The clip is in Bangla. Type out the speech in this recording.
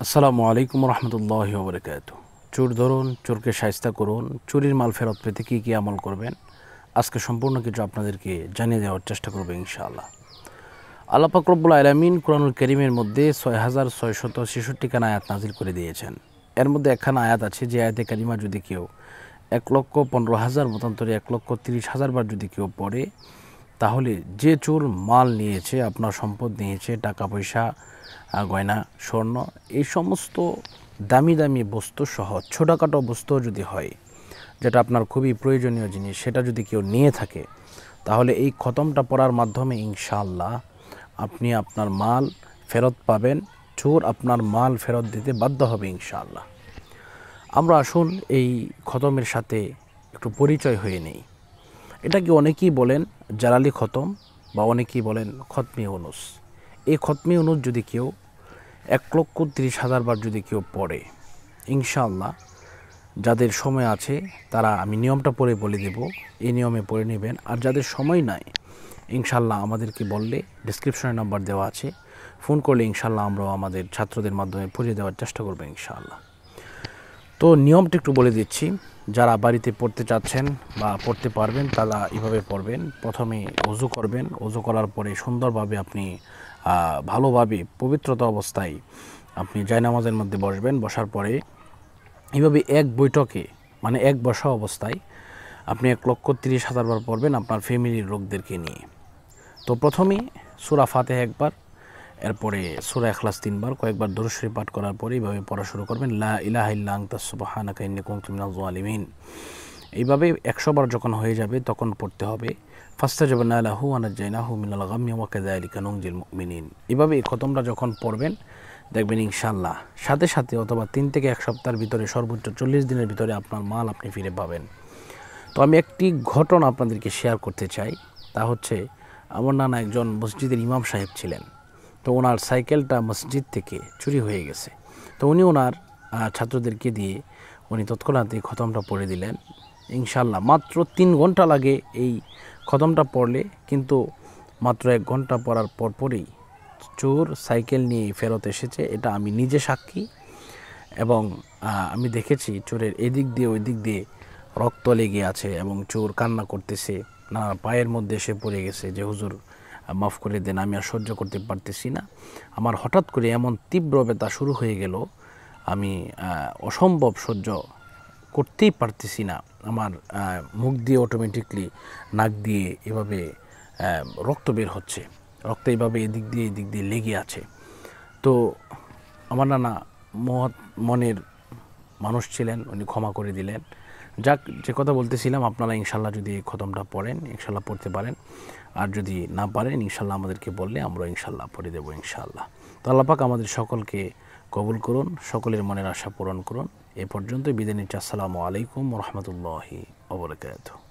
আসসালামু আলাইকুম রহমতুল্লাহি ওয়া বারাকাতুহু। চোর ধরুন, চোরকে শায়েস্তা করুন, চুরির মাল ফেরত পেতে কী কী আমল করবেন আজকে সম্পূর্ণ কিছু আপনাদেরকে জানিয়ে দেওয়ার চেষ্টা করব ইনশাআল্লাহ। আল্লাহ পাক রব্বুল আলামিন কুরআনুল কারীমের মধ্যে ৬৬৬৬ খানা আয়াত নাজিল করে দিয়েছেন। এর মধ্যে একখানা আয়াত আছে যে আয়াতে কারিমা যদি কেউ ১,১৫,০০০ মতান্তরে ১,৩০,০০০ বার যদি কেউ পড়ে, তাহলে যে চোর মাল নিয়েছে, আপনার সম্পদ নিয়েছে, টাকা পয়সা, গয়না, স্বর্ণ, এই সমস্ত দামি দামি বস্তু সহ ছোটোখাটো বস্তু যদি হয়, যেটা আপনার খুবই প্রয়োজনীয় জিনিস, সেটা যদি কেউ নিয়ে থাকে, তাহলে এই খতমটা পড়ার মাধ্যমে ইনশাআল্লাহ আপনি আপনার মাল ফেরত পাবেন। চোর আপনার মাল ফেরত দিতে বাধ্য হবে ইনশাআল্লাহ। আমরা আসুন এই খতমের সাথে একটু পরিচয় হয়ে নেই। এটাকে অনেকেই বলেন জালালি খতম বা অনেকেই বলেন খতমি ইউনুস। এই খতমি ইউনুস যদি কেউ ১,৩০,০০০ বার যদি কেউ পড়ে, ইনশাআল্লাহ যাদের সময় আছে তারা, আমি নিয়মটা পড়ে বলে দেব, এই নিয়মে পড়ে নেবেন। আর যাদের সময় নাই, ইনশাআল্লাহ আমাদেরকে বললে ডেসক্রিপশনে নাম্বার দেওয়া আছে, ফোন করলে ইনশাআল্লাহ আমরাও আমাদের ছাত্রদের মাধ্যমে পড়িয়ে দেওয়ার চেষ্টা করবো ইনশাআল্লাহ। তো নিয়মটা একটু বলে দিচ্ছি। যারা বাড়িতে পড়তে চাচ্ছেন বা পড়তে পারবেন তারা এভাবে পড়বেন। প্রথমে ওযু করবেন। ওযু করার পরে সুন্দরভাবে আপনি ভালোভাবে পবিত্রতা অবস্থায় আপনি জায়নামাজের মধ্যে বসবেন। বসার পরে এইভাবে এক বৈঠকে, মানে এক বসা অবস্থায় আপনি ১,৩০,০০০ বার পড়বেন আপনার ফ্যামিলির লোকদেরকে নিয়ে। তো প্রথমেই সূরা ফাতিহা একবার, এরপরে সূরা ইখলাস ৩ বার, কয়েকবার দরুদ শরীফ পাঠ করার পরে এইভাবে পড়া শুরু করবেন, লা ইলাহা ইল্লা আনতা সুবহানাকা ইন্নী কুনতু মিনাজ জালিমিন। এইভাবে ১০০ বার যখন হয়ে যাবে তখন পড়তে হবে ফাস্তাজাবনা লাহু ওয়া নাজ্জায়নাহু মিনাল গাম্মি ওয়া কাযালিকা নুনজিল মুমিনিন। এইভাবে এই খতমটা যখন পড়বেন, দেখবেন ইনশাআল্লাহ সাথে সাথে অথবা ৩ থেকে ১ সপ্তাহের ভিতরে, সর্বোচ্চ ৪০ দিনের ভিতরে আপনার মাল আপনি ফিরে পাবেন। তো আমি একটি ঘটনা আপনাদেরকে শেয়ার করতে চাই। তা হচ্ছে, আমার নানা একজন মসজিদের ইমাম সাহেব ছিলেন। তো ওনার সাইকেলটা মসজিদ থেকে চুরি হয়ে গেছে। তো উনি ওনার ছাত্রদেরকে দিয়ে উনি তৎক্ষণাৎ এই খতমটা পড়ে দিলেন। ইনশাআল্লাহ মাত্র ৩ ঘন্টা লাগে এই খতমটা পড়লে, কিন্তু মাত্র ১ ঘন্টা পড়ার পরপরই চোর সাইকেল নিয়ে ফেরত এসেছে। এটা আমি নিজে সাক্ষী, এবং আমি দেখেছি চোরের এদিক দিয়ে ওই দিক দিয়ে রক্ত লেগে আছে এবং চোর কান্না করতেছে, না পায়ের মধ্যে এসে পড়ে গেছে যে হুজুর মাফ করে দেন, আমি আর সহ্য করতে পারতেছি না। আমার হঠাৎ করে এমন তীব্র ব্যথা শুরু হয়ে গেল, আমি অসম্ভব সহ্য করতেই পারতেছি না। আমার মুখ দিয়ে অটোমেটিকলি, নাক দিয়ে এভাবে রক্ত বের হচ্ছে, রক্ত এইভাবে এদিক দিয়ে লেগে আছে। তো আমার নানা মহৎ মনের মানুষ ছিলেন, উনি ক্ষমা করে দিলেন। যাক, যে কথা বলতেছিলাম, আপনারা ইনশাল্লাহ যদি এই খতমটা পড়েন, ইনশাল্লাহ পড়তে পারেন। আর যদি না পারেন, ইনশাল্লাহ আমাদেরকে বললে আমরা ইনশাল্লাহ পড়ে দেবো ইনশাল্লাহ। তো আল্লাহ পাক আমাদের সকলকে কবুল করুন, সকলের মনের আশা পূরণ করুন। এ পর্যন্ত বিদায় নিচ্ছি। আসসালামু আলাইকুম ওয়া রাহমাতুল্লাহি ওয়া বারাকাতুহু।